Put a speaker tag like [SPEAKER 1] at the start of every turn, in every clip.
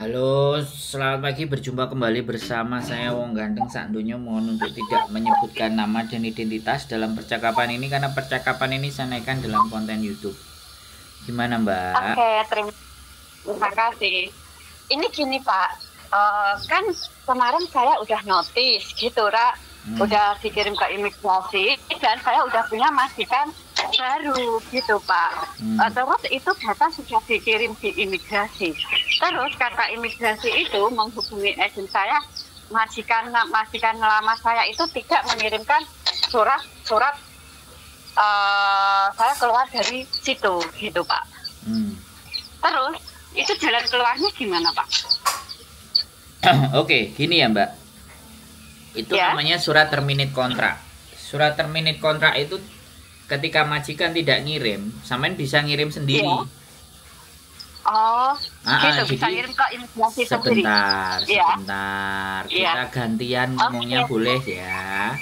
[SPEAKER 1] Halo, selamat pagi. Berjumpa kembali bersama saya Wong Ganteng Sakdonya. Mohon untuk tidak menyebutkan nama dan identitas dalam percakapan ini karena percakapan ini saya naikkan dalam konten YouTube. Gimana, Mbak?
[SPEAKER 2] Oke, terima kasih. Ini gini Pak, kan kemarin saya udah notice gitu, udah dikirim ke imigrasi dan saya udah punya majikan baru gitu Pak. Terus itu data sudah dikirim di imigrasi. Terus kata imigrasi itu menghubungi agen saya, majikan lama saya itu tidak mengirimkan surat saya keluar dari situ gitu Pak. Terus itu jalan keluarnya gimana Pak?
[SPEAKER 1] Oke, gini ya Mbak. Itu namanya surat terminate kontrak. Surat terminate kontrak itu ketika majikan tidak ngirim, sampean bisa ngirim sendiri.
[SPEAKER 2] Oh, gitu bisa ngirim ke imigrasi sendiri.
[SPEAKER 1] Sebentar. Kita gantian ngomongnya boleh ya.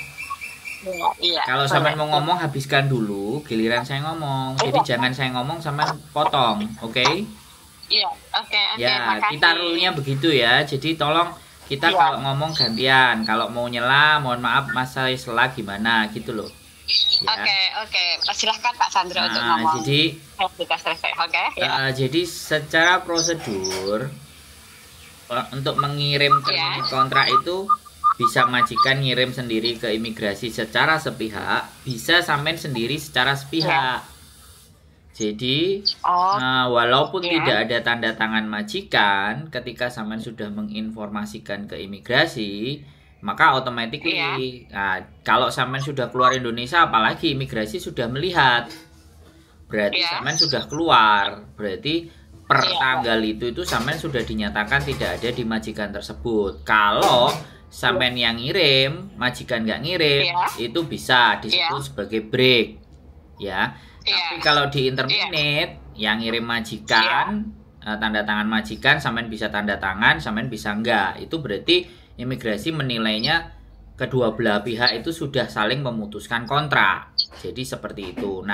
[SPEAKER 1] Kalau sampean mau ngomong habiskan dulu, giliran saya ngomong. Jadi jangan saya ngomong sampean potong, oke?
[SPEAKER 2] Iya, oke.
[SPEAKER 1] Ya, kita rule-nya begitu ya. Jadi tolong kita kalau ngomong gantian. Kalau mau nyela, mohon maaf Mas saya sela gimana gitu loh. Ya.
[SPEAKER 2] Oke. Silahkan Pak Sandro untuk ngomong.
[SPEAKER 1] Jadi secara prosedur untuk mengirim terminate kontrak itu bisa majikan ngirim sendiri ke imigrasi secara sepihak, bisa sampean sendiri secara sepihak. Jadi walaupun tidak ada tanda tangan majikan, ketika sampean sudah menginformasikan ke imigrasi, maka otomatis kalau sampean sudah keluar Indonesia, apalagi imigrasi sudah melihat, berarti sampean sudah keluar, berarti per tanggal itu sampean sudah dinyatakan tidak ada di majikan tersebut. Kalau sampean yang ngirim, majikan nggak ngirim, itu bisa disebut sebagai break, ya. Tapi kalau di interminate yang ngirim majikan, tanda tangan majikan, sampean bisa tanda tangan, sampean bisa enggak. Itu berarti imigrasi menilainya kedua belah pihak itu sudah saling memutuskan kontrak. Jadi seperti itu. Nah,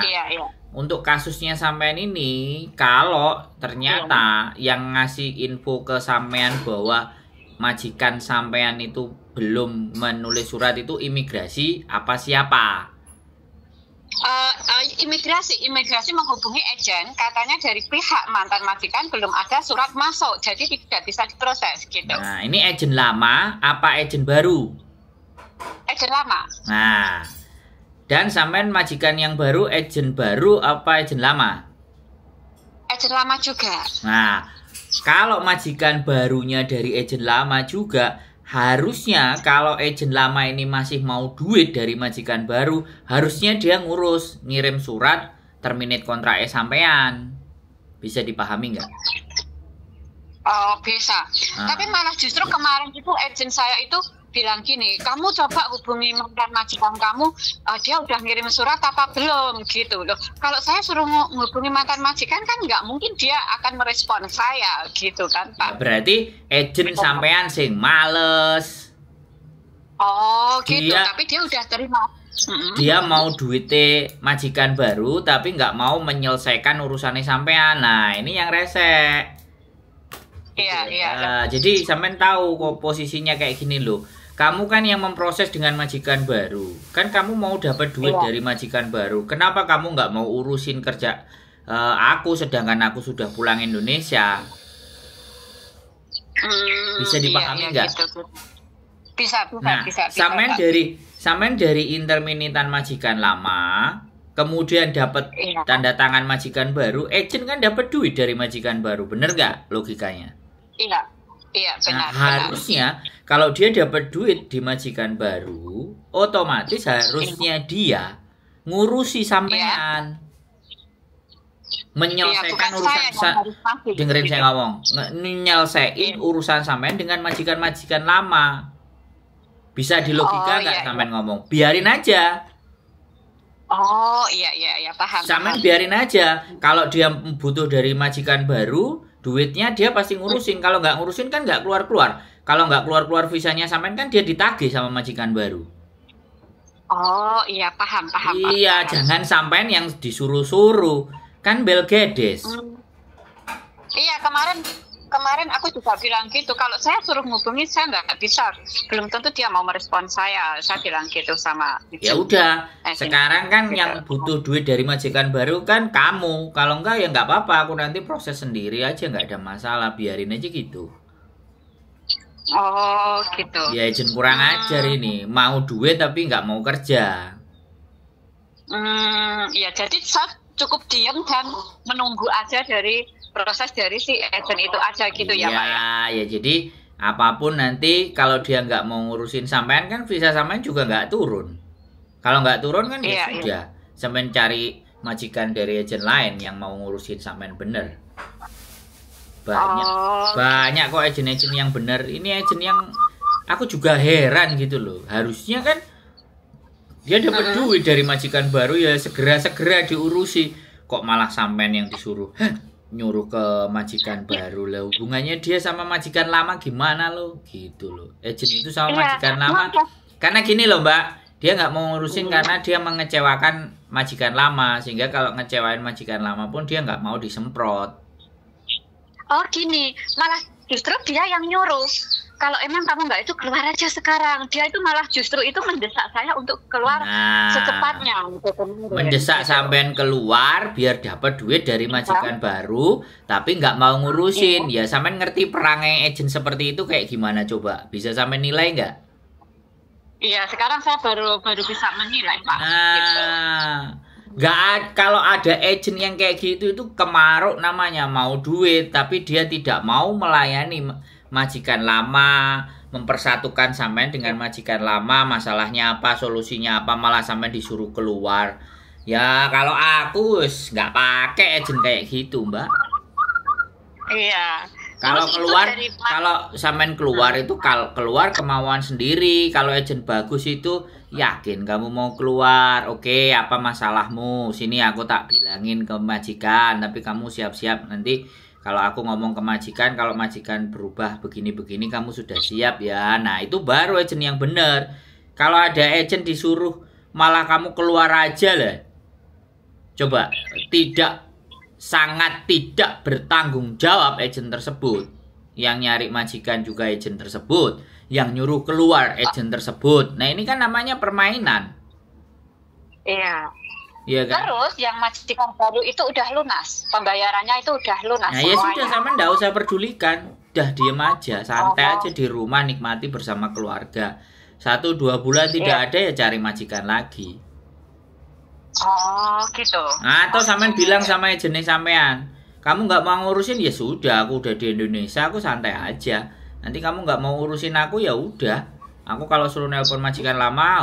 [SPEAKER 1] untuk kasusnya sampean ini, kalau ternyata yang ngasih info ke sampean bahwa majikan sampean itu belum menulis surat itu imigrasi apa siapa?
[SPEAKER 2] Imigrasi menghubungi agen, katanya dari pihak mantan majikan belum ada surat masuk, jadi tidak bisa diproses gitu.
[SPEAKER 1] Nah, ini agen lama apa agen baru?
[SPEAKER 2] Agen lama.
[SPEAKER 1] Nah, dan sampean majikan yang baru, agen baru apa agen lama?
[SPEAKER 2] Agen lama juga.
[SPEAKER 1] Nah, kalau majikan barunya dari agen lama juga, harusnya kalau agen lama ini masih mau duit dari majikan baru, harusnya dia ngurus ngirim surat terminate kontrak sampean. Bisa dipahami nggak?
[SPEAKER 2] Oh, bisa. Tapi malah justru kemarin itu agen saya itu bilang gini, kamu coba hubungi mantan majikan kamu, dia udah ngirim surat apa belum gitu loh. Kalau saya suruh menghubungi mantan majikan kan nggak mungkin dia akan merespon saya gitu kan Pak.
[SPEAKER 1] Berarti agen sampean sing males.
[SPEAKER 2] Oh gitu, tapi dia udah terima.
[SPEAKER 1] Dia mau duitnya majikan baru tapi nggak mau menyelesaikan urusannya sampean. Nah ini yang resek.
[SPEAKER 2] Iya.
[SPEAKER 1] Jadi sampean tahu kok posisinya kayak gini loh. Kamu kan yang memproses dengan majikan baru. Kan kamu mau dapat duit dari majikan baru. Kenapa kamu nggak mau urusin kerja aku sedangkan aku sudah pulang Indonesia? Bisa dipahami nggak?
[SPEAKER 2] Gitu. Bisa.
[SPEAKER 1] Sampean dari interminitan majikan lama, kemudian dapat tanda tangan majikan baru, agen kan dapat duit dari majikan baru, bener nggak logikanya?
[SPEAKER 2] Iya benar.
[SPEAKER 1] Nah, harusnya kalau dia dapat duit di majikan baru, otomatis harusnya dia ngurusi sampean, menyelesaikan urusan. Dengerin saya ngomong, menyelesaikan urusan sampean dengan majikan-majikan lama. Bisa dilogika nggak sampean ngomong? Biarin aja.
[SPEAKER 2] Oh iya paham.
[SPEAKER 1] Sampean biarin aja. Kalau dia butuh dari majikan baru, duitnya dia pasti ngurusin. Kalau nggak ngurusin kan nggak keluar-keluar. Kalau nggak keluar-keluar visanya sampean kan dia ditagih sama majikan baru.
[SPEAKER 2] Oh iya paham.
[SPEAKER 1] Iya, jangan sampean yang disuruh-suruh. Kan bel gedes.
[SPEAKER 2] Iya kemarin kemarin aku juga bilang gitu, kalau saya suruh ngubungi saya nggak bisa, belum tentu dia mau merespon saya bilang gitu sama
[SPEAKER 1] Ya udah,
[SPEAKER 2] agent.
[SPEAKER 1] sekarang kan
[SPEAKER 2] Gitu.
[SPEAKER 1] yang butuh duit dari majikan baru kan kamu. Kalau enggak ya nggak apa-apa, aku nanti proses sendiri aja, nggak ada masalah, biarin aja gitu.
[SPEAKER 2] Oh gitu.
[SPEAKER 1] Ya agent kurang ajar ini, mau duit tapi nggak mau kerja.
[SPEAKER 2] Ya jadi saya cukup diam dan menunggu aja dari proses dari si agent itu aja gitu ya Pak ya.
[SPEAKER 1] Ya jadi apapun nanti kalau dia nggak mau ngurusin sampean kan visa sampean juga nggak turun. Kalau nggak turun kan ya sudah, sampean cari majikan dari agent lain yang mau ngurusin sampean bener. Banyak kok agent-agent yang bener. Ini agent yang aku juga heran gitu loh. Harusnya kan dia dapat duit dari majikan baru ya segera-segera diurusi. Kok malah sampean yang disuruh nyuruh ke majikan baru lah, hubungannya dia sama majikan lama gimana lo gitu loh. Agent itu sama majikan lama karena gini loh Mbak, dia nggak mau ngurusin karena dia mengecewakan majikan lama, sehingga kalau ngecewain majikan lama pun dia nggak mau disemprot.
[SPEAKER 2] Oh gini, malah justru dia yang nyuruh, kalau emang kamu nggak itu keluar aja sekarang. Dia itu malah justru itu mendesak saya untuk keluar secepatnya.
[SPEAKER 1] Mendesak sampean keluar biar dapat duit dari majikan baru, tapi nggak mau ngurusin. Ya sampean ngerti perangai agent seperti itu kayak gimana coba? Bisa sampean nilai nggak?
[SPEAKER 2] Iya, sekarang saya baru bisa menilai Pak.
[SPEAKER 1] Kalau ada agent yang kayak gitu itu kemaruk namanya, mau duit tapi dia tidak mau melayani majikan lama, mempersatukan sampean dengan majikan lama, masalahnya apa, solusinya apa, malah sampean disuruh keluar. Ya kalau aku nggak pakai agent kayak gitu Mbak.
[SPEAKER 2] Iya.
[SPEAKER 1] Kalau keluar, kalau sampean keluar itu keluar kemauan sendiri. Kalau agent bagus itu yakin kamu mau keluar, oke, apa masalahmu? Sini aku tak bilangin ke majikan, tapi kamu siap-siap nanti. Kalau aku ngomong ke majikan, kalau majikan berubah begini-begini, kamu sudah siap ya. Nah, itu baru agent yang benar. Kalau ada agent disuruh, malah kamu keluar aja lah. Coba, sangat tidak bertanggung jawab agent tersebut. Yang nyari majikan juga agent tersebut. Yang nyuruh keluar agent tersebut. Nah, ini kan namanya permainan.
[SPEAKER 2] Iya.
[SPEAKER 1] Iya kan?
[SPEAKER 2] Terus yang majikan baru itu udah lunas, pembayarannya itu udah lunas.
[SPEAKER 1] Nah ya sudah, sama nggak usah pedulikan, udah diem aja, santai aja di rumah, nikmati bersama keluarga. 1-2 bulan tidak ada ya cari majikan lagi.
[SPEAKER 2] Oh gitu.
[SPEAKER 1] Nah, atau sampean bilang sama agentnya sampean, kamu nggak mau ngurusin ya sudah, aku udah di Indonesia, aku santai aja. Nanti kamu nggak mau ngurusin aku ya udah, aku kalau suruh nelpon majikan lama,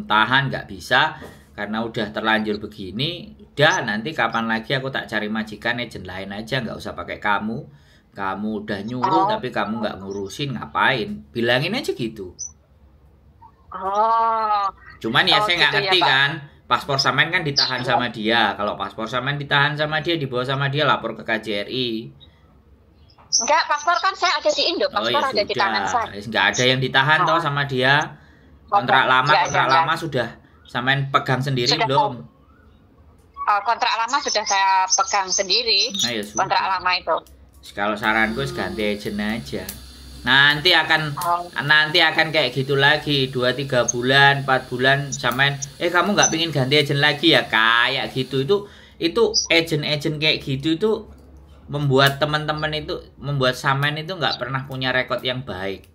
[SPEAKER 1] tahan nggak bisa. Karena udah terlanjur begini, udah nanti kapan lagi aku tak cari majikan agent lain aja, nggak usah pakai kamu. Kamu udah nyuruh tapi kamu nggak ngurusin, ngapain? Bilangin aja gitu. Cuman ya saya nggak ngerti ya, kan, paspor sampean kan ditahan sama dia. Kalau paspor sampean ditahan sama dia, dibawa sama dia, lapor ke KJRI.
[SPEAKER 2] Enggak, paspor kan saya ada di Indo, paspor
[SPEAKER 1] ya
[SPEAKER 2] ada di tangan saya.
[SPEAKER 1] Nggak ada yang ditahan toh sama dia. Kontrak lama sudah sampean pegang sendiri belum?
[SPEAKER 2] Kontrak lama sudah saya pegang sendiri.
[SPEAKER 1] Nah, ya
[SPEAKER 2] kontrak lama itu.
[SPEAKER 1] Kalau saranku ganti agent aja. Nanti akan kayak gitu lagi, 2-3 bulan, 4 bulan sampean kamu nggak pingin ganti agent lagi ya, kayak gitu. Itu agent kayak gitu itu membuat teman-teman itu, membuat sampean itu nggak pernah punya rekod yang baik.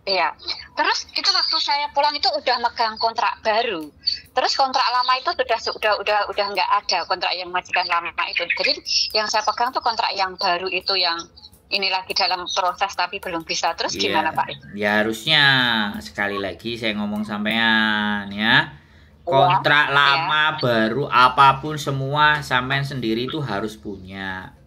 [SPEAKER 2] Iya. Terus itu waktu saya pulang itu udah megang kontrak baru. Terus kontrak lama itu udah nggak ada, kontrak yang majikan lama itu. Jadi yang saya pegang tuh kontrak yang baru itu, yang ini lagi dalam proses tapi belum bisa. Terus gimana Pak?
[SPEAKER 1] Ya harusnya sekali lagi saya ngomong sampean ya. Kontrak lama baru apapun semua sampean sendiri itu harus punya.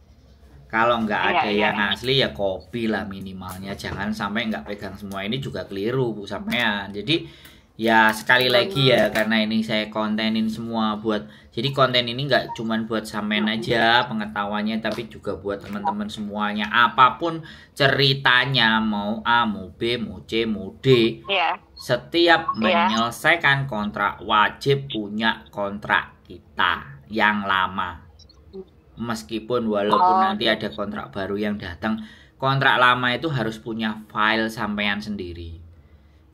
[SPEAKER 1] Kalau nggak ada yang asli ya kopi lah minimalnya. Jangan sampai nggak pegang semua, ini juga keliru Bu sampean. Jadi ya sekali lagi ya, karena ini saya kontenin semua buat, jadi konten ini nggak cuman buat sampean aja pengetahuannya, tapi juga buat teman-teman semuanya. Apapun ceritanya, mau A, mau B, mau C, mau D, setiap menyelesaikan kontrak wajib punya kontrak kita yang lama. Meskipun walaupun nanti ada kontrak baru yang datang, kontrak lama itu harus punya file sampean sendiri.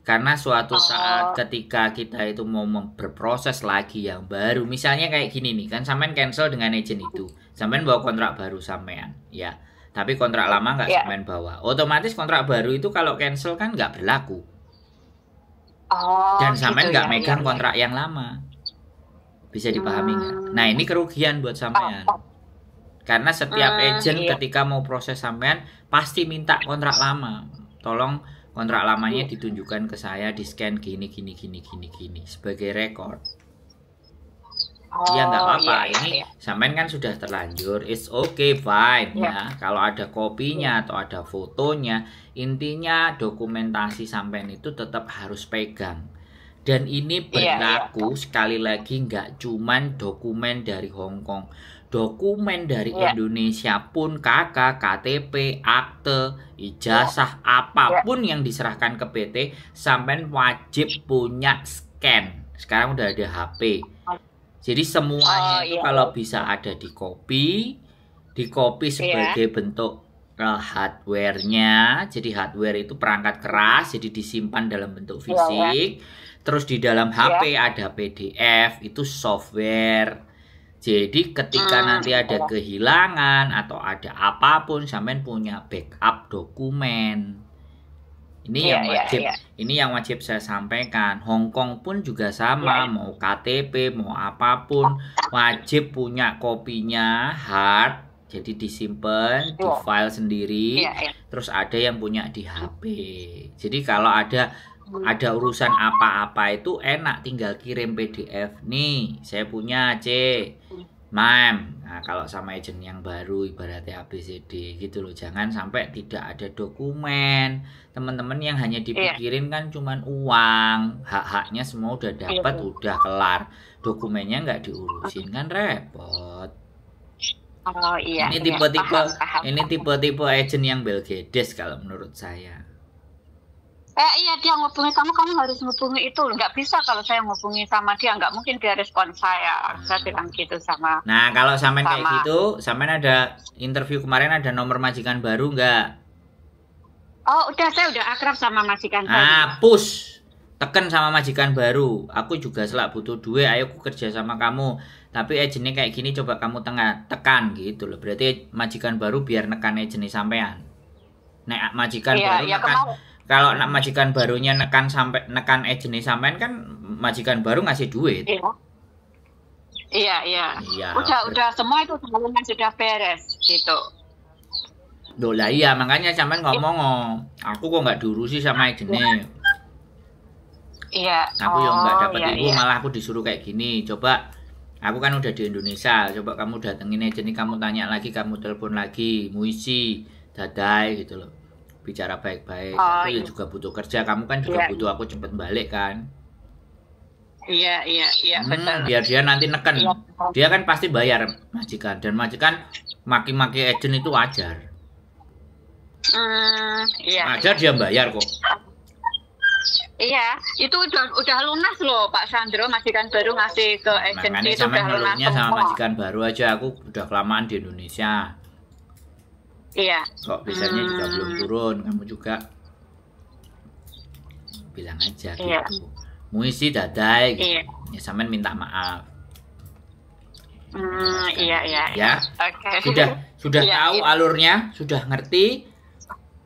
[SPEAKER 1] Karena suatu saat ketika kita itu mau berproses lagi yang baru, misalnya kayak gini nih, kan sampean cancel dengan agent itu, sampean bawa kontrak baru sampean, ya. Tapi kontrak lama nggak sampean bawa. Otomatis kontrak baru itu kalau cancel kan nggak berlaku. Dan sampean nggak megang kontrak yang lama. Bisa dipahami nggak? Nah, ini kerugian buat sampean. Karena setiap agent ketika mau proses sampean pasti minta kontrak lama. Tolong kontrak lamanya ditunjukkan ke saya, di scan gini sebagai rekor. Ya nggak apa-apa, ini sampean kan sudah terlanjur, it's okay, fine ya. Kalau ada kopinya atau ada fotonya, intinya dokumentasi sampean itu tetap harus pegang. Dan ini berlaku sekali lagi nggak cuman dokumen dari Hong Kong, dokumen dari Indonesia pun, KK, KTP, akte, ijazah, apapun yang diserahkan ke PT, sampean wajib punya scan. Sekarang udah ada HP. Jadi semuanya itu kalau bisa ada di copy sebagai bentuk hardware-nya. Jadi hardware itu perangkat keras, jadi disimpan dalam bentuk fisik. Terus di dalam HP ada PDF, itu software. Jadi ketika nanti ada kehilangan atau ada apapun, sampean punya backup dokumen. Ini yang wajib saya sampaikan. Hong Kong pun juga sama, mau KTP, mau apapun, wajib punya kopinya hard, jadi disimpan di file sendiri. Terus ada yang punya di HP. Jadi kalau ada urusan apa-apa itu enak, tinggal kirim PDF nih, saya punya C, Mam. Nah, kalau sama agent yang baru ibaratnya ABCD gitu loh. Jangan sampai tidak ada dokumen. Teman-teman yang hanya dipikirin kan cuman uang, hak-haknya semua udah dapat, udah kelar. Dokumennya nggak diurusin kan repot. Ini tipe-tipe agent yang belgedes kalau menurut saya.
[SPEAKER 2] Iya, dia ngubungi kamu harus ngubungi itu. Nggak bisa kalau saya ngubungi sama dia, nggak mungkin dia respon saya. Saya bilang gitu sama.
[SPEAKER 1] Nah, kalau sampean kayak gitu, sampean ada interview kemarin, ada nomor majikan baru nggak?
[SPEAKER 2] Oh, saya udah akrab sama majikan baru.
[SPEAKER 1] Push. Tekan sama majikan baru. Aku juga selak butuh duit, ayo aku kerja sama kamu. Tapi agentnya kayak gini, coba kamu tekan gitu loh. Berarti majikan baru biar nekan agentnya sampean. Nek majikan baru nekan. Kalau majikan barunya nekan agentnya sampean kan majikan baru ngasih duit.
[SPEAKER 2] Iya. Udah semua itu sudah beres gitu.
[SPEAKER 1] Loh lah iya, makanya sampean ngomong, aku kok nggak diurusi sama agentnya.
[SPEAKER 2] Iya.
[SPEAKER 1] Aku yang nggak dapat ibu, malah aku disuruh kayak gini. Coba, aku kan udah di Indonesia. Coba kamu datengin agentnya, kamu tanya lagi, kamu telepon lagi, muisi, dadai gitu loh. Bicara baik-baik. Aku ya juga butuh kerja, kamu kan juga butuh aku cepet balik kan.
[SPEAKER 2] Iya, betul.
[SPEAKER 1] Biar dia nanti neken. Dia kan pasti bayar majikan, dan majikan maki-maki agent itu wajar. Wajar dia bayar kok.
[SPEAKER 2] Iya, itu udah lunas loh Pak Sandro, majikan baru ngasih ke agensi itu udah lunas
[SPEAKER 1] sama majikan baru aja, aku udah kelamaan di Indonesia.
[SPEAKER 2] Iya.
[SPEAKER 1] Kok bisanya juga belum turun, kamu juga bilang aja gitu. Muisi dadai gitu. Ya sampean minta maaf.
[SPEAKER 2] Iya.
[SPEAKER 1] Ya. Sudah tahu alurnya, sudah ngerti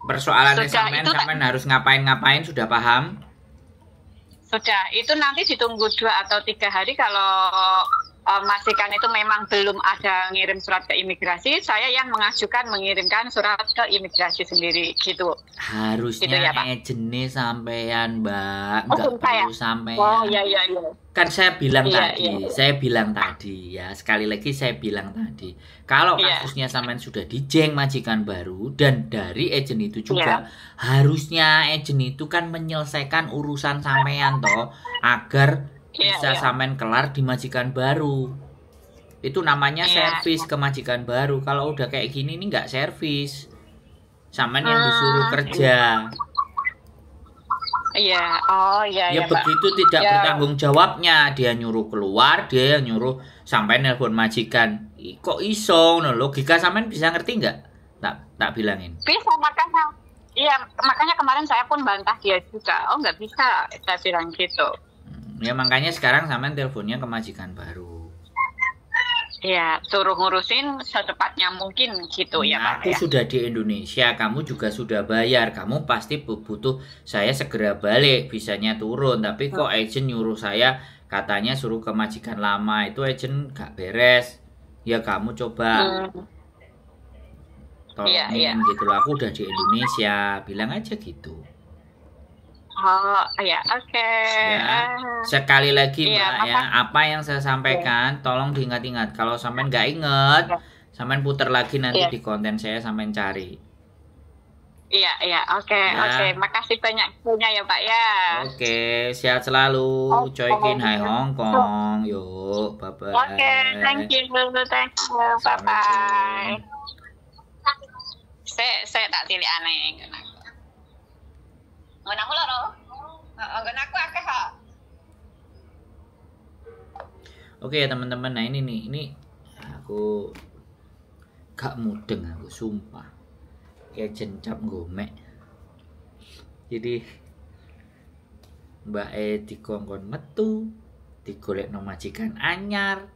[SPEAKER 1] persoalannya sampean harus ngapain sudah paham?
[SPEAKER 2] Sudah, itu nanti ditunggu 2 atau 3 hari kalau majikan itu memang belum ada ngirim surat ke imigrasi, saya yang mengirimkan surat ke imigrasi sendiri gitu.
[SPEAKER 1] Harusnya gitu ya, agentnya sampean, Mbak, nggak perlu sampean.
[SPEAKER 2] Oh iya.
[SPEAKER 1] Kan saya bilang tadi ya, sekali lagi saya bilang tadi, kalau kasusnya sampean sudah dijeng majikan baru dan dari agent itu juga, harusnya agent itu kan menyelesaikan urusan sampean toh, agar bisa sampean kelar di majikan baru. Itu namanya servis ke majikan baru. Kalau udah kayak gini ini nggak servis. Sampean yang disuruh kerja.
[SPEAKER 2] Iya.
[SPEAKER 1] Ya begitu tidak bertanggung jawabnya. Dia nyuruh keluar, dia yang nyuruh sampean nelpon majikan. Kok iso ngono, logika sampean bisa ngerti nggak? Tak bilangin.
[SPEAKER 2] Bisa, makanya. Iya, makanya kemarin saya pun bantah dia juga. Oh, nggak bisa, saya bilang gitu.
[SPEAKER 1] Ya makanya sekarang sampean teleponnya ke majikan baru.
[SPEAKER 2] Iya, suruh ngurusin secepatnya mungkin gitu ya, Pak.
[SPEAKER 1] Aku sudah di Indonesia, kamu juga sudah bayar, kamu pasti butuh saya segera balik, bisanya turun. Tapi kok agent nyuruh saya, katanya suruh ke majikan lama, itu agent gak beres. Ya kamu coba tolongin gitu loh. Aku udah di Indonesia, bilang aja gitu.
[SPEAKER 2] Oh, ya, oke.
[SPEAKER 1] Ya, sekali lagi Mbak ya, apa yang saya sampaikan tolong diingat-ingat. Kalau sampean nggak ingat, sampean putar lagi nanti di konten saya, sampean cari.
[SPEAKER 2] Iya, oke. Makasih banyak ya Pak ya.
[SPEAKER 1] Oke, sehat selalu. Choi Kin Hai Hong Kong. Yuk, bye-bye.
[SPEAKER 2] Oke, thank you, bye-bye. Saya tak pilih aneh. Nggak aku lho. Nggak aku akeh kok.
[SPEAKER 1] Oke ya teman-teman, nah ini aku gak mudeng, aku sumpah kayak jencap gomek. Jadi Mbak dikongkon metu, digolek no majikan anyar.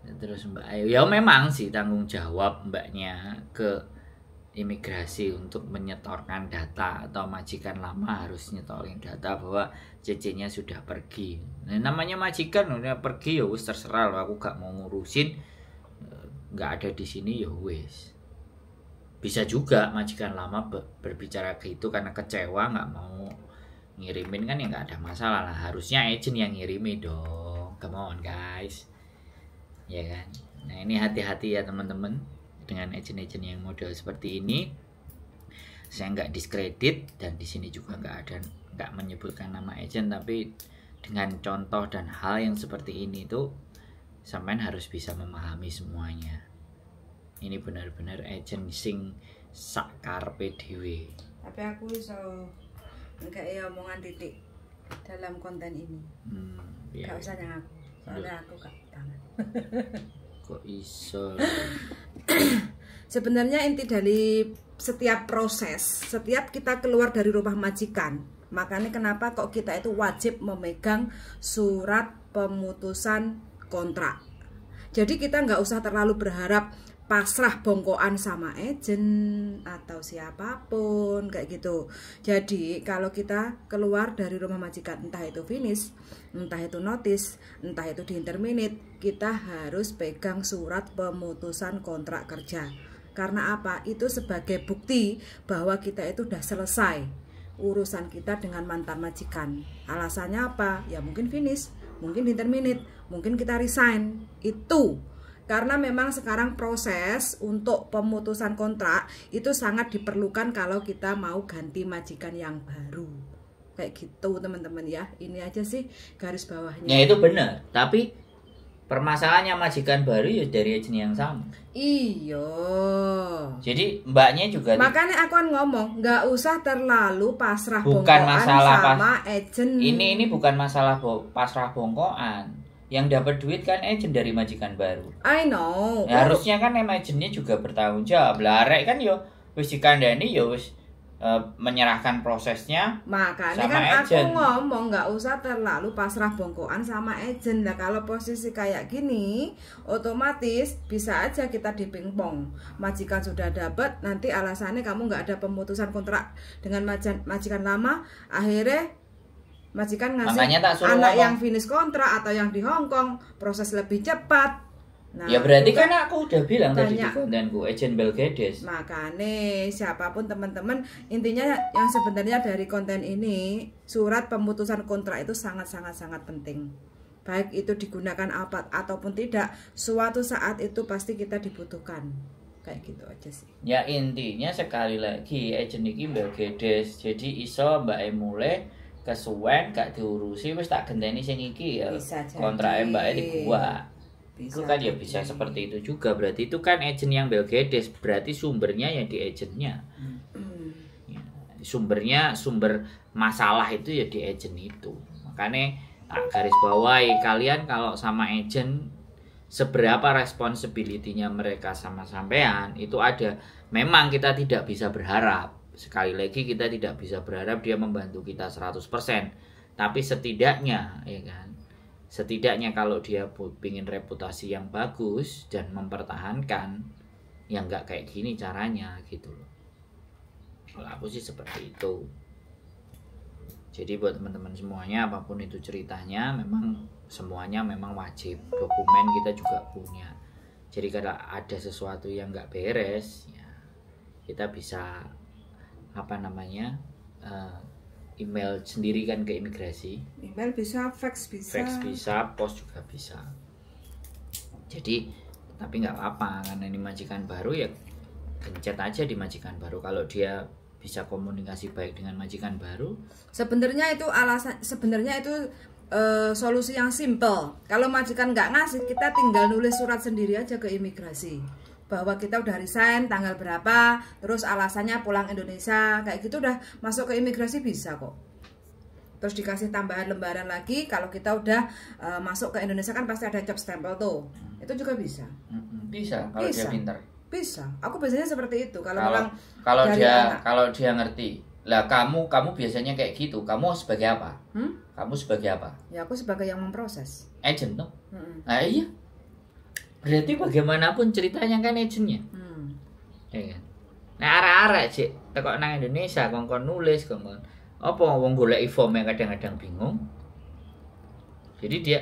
[SPEAKER 1] Terus Mbak ya memang sih tanggung jawab mbaknya ke imigrasi untuk menyetorkan data, atau majikan lama harus nyetorin data bahwa CC-nya sudah pergi. Nah, namanya majikan udah pergi ya wis terserah loh, aku gak mau ngurusin, nggak ada di sini ya wis. Bisa juga majikan lama berbicara gitu karena kecewa nggak mau ngirimin, kan ya nggak ada masalah lah. Harusnya agent yang ngirimin dong, come on guys, ya kan. Nah ini hati-hati ya teman-teman dengan agent-agent yang model seperti ini. Saya nggak diskredit dan di sini juga nggak menyebutkan nama agent, tapi dengan contoh dan hal yang seperti ini tuh sampean harus bisa memahami semuanya. Ini benar-benar agent sing sakarpe dhewe.
[SPEAKER 3] Tapi aku iso nggak omongan titik dalam konten ini. Gak usah ngaku, soalnya aku gak tangan.
[SPEAKER 1] Kok iso?
[SPEAKER 3] Sebenarnya inti dari setiap proses, setiap kita keluar dari rumah majikan, makanya kenapa kok kita itu wajib memegang surat pemutusan kontrak. Jadi kita nggak usah terlalu berharap pasrah bongkoan sama agent atau siapapun kayak gitu. Jadi kalau kita keluar dari rumah majikan, entah itu finish, entah itu notice, entah itu di interminate, kita harus pegang surat pemutusan kontrak kerja. Karena apa? Itu sebagai bukti bahwa kita itu udah selesai urusan kita dengan mantan majikan. Alasannya apa? Ya mungkin finish, mungkin interminate, mungkin kita resign. Itu karena memang sekarang proses untuk pemutusan kontrak itu sangat diperlukan kalau kita mau ganti majikan yang baru. Kayak gitu teman-teman ya. Ini aja sih garis bawahnya.
[SPEAKER 1] Ya itu benar, tapi permasalahannya majikan baru ya dari agent yang sama.
[SPEAKER 3] Iya.
[SPEAKER 1] Jadi mbaknya juga
[SPEAKER 3] makanya aku kan ngomong nggak usah terlalu pasrah
[SPEAKER 1] bukan
[SPEAKER 3] bongkoan
[SPEAKER 1] masalah
[SPEAKER 3] sama agent.
[SPEAKER 1] Ini bukan masalah pasrah bongkoan. Yang dapat duit kan agent dari majikan baru.
[SPEAKER 3] I know.
[SPEAKER 1] Ya, harusnya kan agentnya juga bertanggung jawab. Larek kan yo wis dikandani yo wis menyerahkan prosesnya.
[SPEAKER 3] Makanya
[SPEAKER 1] sama
[SPEAKER 3] kan
[SPEAKER 1] agent.
[SPEAKER 3] aku ngomong nggak usah terlalu pasrah bongkoan sama agent. Nah kalau posisi kayak gini, otomatis bisa aja kita dipingpong. Majikan sudah dapat, nanti alasannya kamu nggak ada pemutusan kontrak dengan majikan lama, akhirnya majikan ngasih anak yang finish kontrak atau yang di Hong Kong proses lebih cepat. Nah,
[SPEAKER 1] ya berarti kan aku udah bilang tadi di
[SPEAKER 3] banyak
[SPEAKER 1] kontenku agent Belgedes.
[SPEAKER 3] Makanya siapapun teman-teman, intinya yang sebenarnya dari konten ini surat pemutusan kontrak itu sangat penting. Baik itu digunakan apa ataupun tidak, suatu saat itu pasti kita dibutuhkan. Kayak gitu aja sih.
[SPEAKER 1] Ya intinya sekali lagi agent iki Belgedes. Jadi iso Mbak mulai kesuwen gak diurusi wis tak genteni sing iki ya. Kontrake Mbak dibuat. Itu kan ya bisa seperti itu juga. Berarti itu kan agent yang Belgedes, berarti sumbernya ya di agentnya. Ya, sumber masalah itu ya di agent itu. Makanya tak garis bawahi, kalian kalau sama agent seberapa responsibility-nya mereka sama sampean itu ada. Memang kita tidak bisa berharap, sekali lagi kita tidak bisa berharap dia membantu kita 100%, tapi setidaknya ya kan, setidaknya kalau dia ingin reputasi yang bagus dan mempertahankan, ya nggak kayak gini caranya gitu loh. Kalau aku sih seperti itu. Jadi buat teman-teman semuanya, apapun itu ceritanya, memang semuanya memang wajib. Dokumen kita juga punya. Jadi kalau ada sesuatu yang nggak beres, ya kita bisa email sendiri kan ke imigrasi.
[SPEAKER 3] Email bisa, fax bisa.
[SPEAKER 1] Fax bisa, pos juga bisa. Jadi tapi nggak apa-apa, karena ini majikan baru ya gencet aja di majikan baru. Kalau dia bisa komunikasi baik dengan majikan baru, sebenarnya itu solusi yang simple. Kalau majikan nggak ngasih, kita tinggal nulis surat sendiri aja ke imigrasi bahwa kita udah resign tanggal berapa, terus alasannya pulang Indonesia, kayak gitu udah masuk ke imigrasi bisa kok. Terus dikasih tambahan lembaran lagi. Kalau kita udah masuk ke Indonesia kan pasti ada job stempel tuh, itu juga bisa. Bisa kalau dia pintar.
[SPEAKER 3] Bisa. Aku biasanya seperti itu. Kalau
[SPEAKER 1] dia ngerti. Lah kamu biasanya kayak gitu. Kamu sebagai apa? Kamu sebagai apa?
[SPEAKER 3] Ya aku sebagai yang memproses.
[SPEAKER 1] Agent tuh. Nah iya. Berarti bagaimanapun ceritanya kan agentnya. Ya kan. Nah arek-arek sih tekok nang Indonesia kongkon nulis kongkon apa wong golek form yang kadang-kadang bingung. Jadi dia,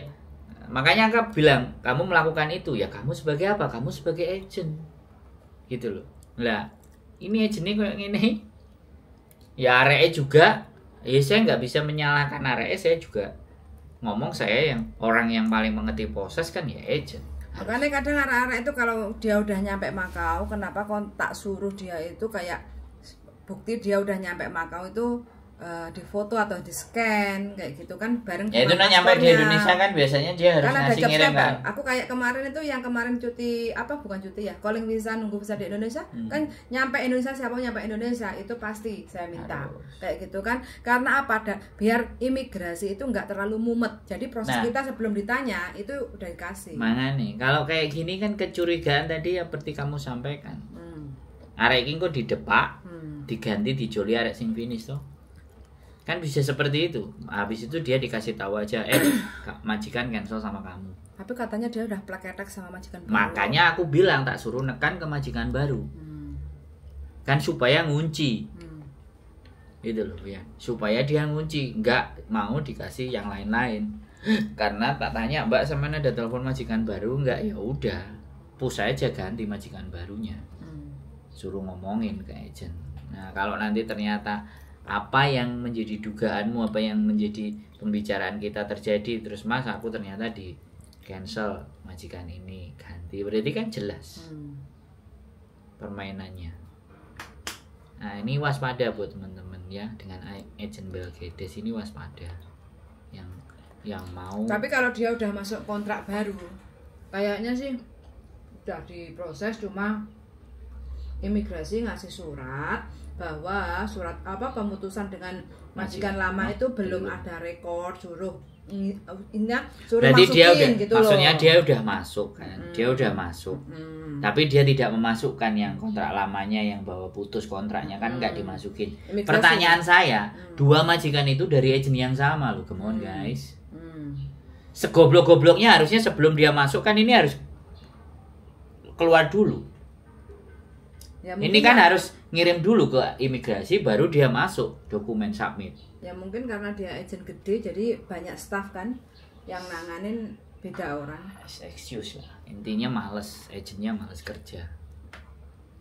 [SPEAKER 1] makanya aku bilang kamu melakukan itu ya kamu sebagai apa? Kamu sebagai agent. Gitu loh. Lah, ini agentnya kayak gini. Ya areke juga, ya saya nggak bisa menyalahkan areke, saya juga ngomong saya yang orang yang paling mengerti proses kan ya agent.
[SPEAKER 3] Makanya kadang arek-arek itu kalau dia udah nyampe Makau, kenapa tak suruh dia itu kayak bukti dia udah nyampe Makau itu di foto atau di scan kayak gitu kan bareng.
[SPEAKER 1] Ya itu nyampe di Indonesia kan biasanya dia harus
[SPEAKER 3] kan
[SPEAKER 1] ngasih ngirim kan.
[SPEAKER 3] Aku kayak kemarin itu yang kemarin cuti bukan cuti ya, calling visa nunggu visa di Indonesia kan nyampe Indonesia, siapa nyampe Indonesia itu pasti saya minta kayak gitu kan, karena apa, biar imigrasi itu nggak terlalu mumet, jadi proses kita sebelum ditanya itu udah dikasih.
[SPEAKER 1] Mana nih kalau kayak gini kan kecurigaan tadi ya seperti kamu sampaikan. Arek iki kok didepak, diganti dijoli arek sing finish tuh. Kan bisa seperti itu. Habis itu dia dikasih tahu aja, majikan cancel sama kamu.
[SPEAKER 3] Tapi katanya dia udah plaketek sama majikan baru.
[SPEAKER 1] Makanya aku bilang tak suruh nekan ke majikan baru. Kan supaya ngunci. Gitu loh ya. Supaya dia ngunci, nggak mau dikasih yang lain-lain. Karena tak tanya, Mbak semana ada telepon majikan baru nggak? Ya udah, push aja ganti majikan barunya. Suruh ngomongin ke agent. Nah, kalau nanti ternyata apa yang menjadi dugaanmu, apa yang menjadi pembicaraan kita terjadi, terus Mas aku ternyata di cancel majikan ini ganti, berarti kan jelas permainannya. Nah ini waspada buat teman-teman ya, dengan agent Belgedes ini waspada yang mau.
[SPEAKER 3] Tapi kalau dia udah masuk kontrak baru kayaknya sih udah diproses, cuma imigrasi ngasih surat bahwa surat pemutusan dengan majikan lama itu belum ada rekor, suruh
[SPEAKER 1] berarti
[SPEAKER 3] masukin
[SPEAKER 1] dia udah,
[SPEAKER 3] gitu
[SPEAKER 1] maksudnya
[SPEAKER 3] loh.
[SPEAKER 1] dia udah masuk kan, dia udah masuk, tapi dia tidak memasukkan yang kontrak lamanya yang bawa putus kontraknya kan nggak dimasukin. Imigrasi. Pertanyaan saya, dua majikan itu dari agent yang sama loh, come on guys. Segoblok-gobloknya harusnya sebelum dia masuk kan ini harus keluar dulu. Ya, ini kan harus ngirim dulu ke imigrasi baru dia masuk dokumen submit.
[SPEAKER 3] Ya mungkin karena dia agent gede jadi banyak staff kan yang nanganin beda orang.
[SPEAKER 1] Excuse lah. Intinya males, agentnya males kerja.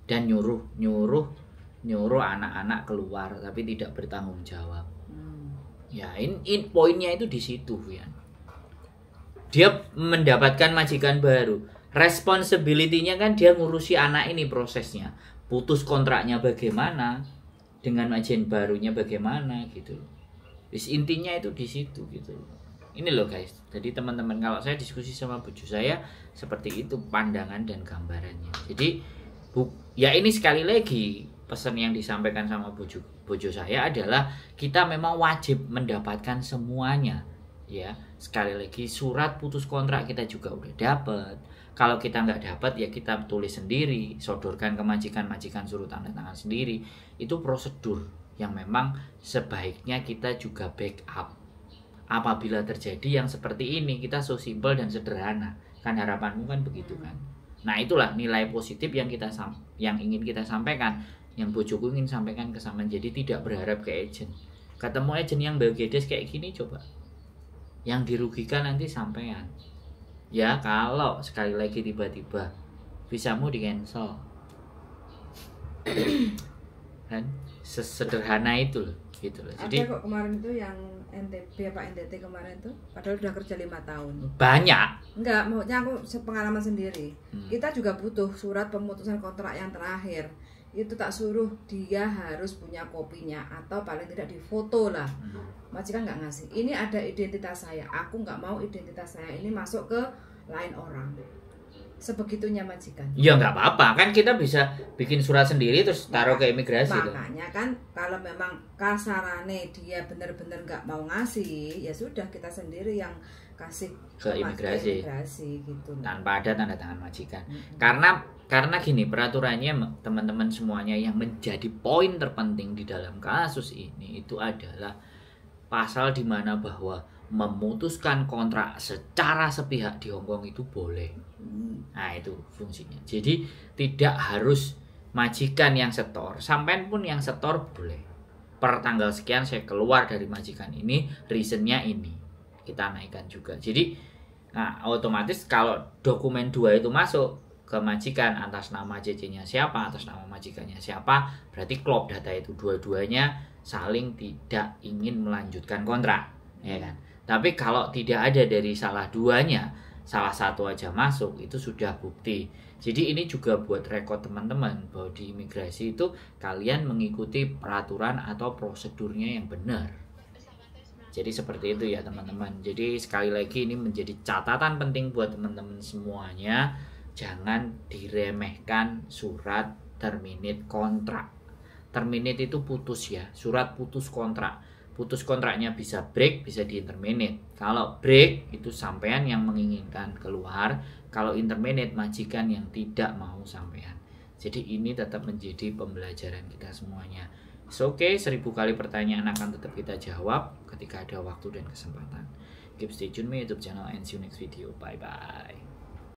[SPEAKER 1] Dan nyuruh anak-anak keluar tapi tidak bertanggung jawab. Ya, poinnya itu di situ ya. Dia mendapatkan majikan baru. Responsibility-nya kan dia ngurusi anak ini prosesnya. Putus kontraknya bagaimana, dengan agen barunya bagaimana gitu. Terus intinya itu di situ gitu. Ini loh guys. Jadi teman-teman kalau saya diskusi sama bojo saya seperti itu pandangan dan gambarannya. Jadi ya ini sekali lagi pesan yang disampaikan sama bojo saya adalah kita memang wajib mendapatkan semuanya. Ya, sekali lagi surat putus kontrak kita juga udah dapat. Kalau kita nggak dapat ya kita tulis sendiri, sodorkan ke majikan suruh tanda tangan sendiri. Itu prosedur yang memang sebaiknya kita juga backup. Apabila terjadi yang seperti ini, kita so simple dan sederhana. Kan harapanmu kan begitu kan. Nah, itulah nilai positif yang ingin kita sampaikan, yang bojoku ingin sampaikan ke sampean. Jadi tidak berharap ke agent. Ketemu agent yang begedes kayak gini coba. Yang dirugikan nanti sampean. Ya, kalau sekali lagi tiba-tiba visamu di cancel. Kan sesederhana itu loh, gitu loh. Jadi
[SPEAKER 3] ada kok kemarin itu yang NTB apa NTT kemarin tuh, padahal udah kerja 5 tahun.
[SPEAKER 1] Banyak.
[SPEAKER 3] Enggak, maksudnya aku pengalaman sendiri. Kita juga butuh surat pemutusan kontrak yang terakhir. Itu tak suruh dia harus punya kopinya atau paling tidak difoto lah. Majikan nggak ngasih. Ini ada identitas saya. Aku nggak mau identitas saya ini masuk ke lain orang. Sebegitunya majikan.
[SPEAKER 1] Ya nggak apa-apa, kan kita bisa bikin surat sendiri terus taruh ke imigrasi.
[SPEAKER 3] Makanya kan kalau memang kasarane dia benar-benar nggak mau ngasih, ya sudah kita sendiri yang kasih
[SPEAKER 1] ke imigrasi
[SPEAKER 3] gitu.
[SPEAKER 1] Tanpa ada tanda tangan majikan. Karena gini peraturannya teman-teman semuanya, yang menjadi poin terpenting di dalam kasus ini itu adalah pasal di mana bahwa memutuskan kontrak secara sepihak di Hongkong itu boleh. Nah, itu fungsinya. Jadi tidak harus majikan yang setor, sampean pun yang setor boleh. Per tanggal sekian saya keluar dari majikan ini, reasonnya ini. Kita naikkan juga. Jadi nah, otomatis kalau dokumen 2 itu masuk ke majikan atas nama CC-nya siapa, atas nama majikannya siapa, berarti klop data itu, dua-duanya saling tidak ingin melanjutkan kontrak, ya kan? Tapi kalau tidak ada dari salah duanya, salah satu aja masuk, itu sudah bukti. Jadi ini juga buat rekod teman-teman bahwa di imigrasi itu kalian mengikuti peraturan atau prosedurnya yang benar. Jadi seperti itu ya teman-teman. Jadi sekali lagi ini menjadi catatan penting buat teman-teman semuanya. Jangan diremehkan surat terminate kontrak. Terminate itu putus ya, surat putus kontrak. Putus kontraknya bisa break, bisa di interminate. Kalau break itu sampean yang menginginkan keluar, kalau interminate majikan yang tidak mau sampean. Jadi ini tetap menjadi pembelajaran kita semuanya. Oke, 1000 kali pertanyaan akan tetap kita jawab ketika ada waktu dan kesempatan. Keep stay tune my YouTube channel and see you next video. Bye bye.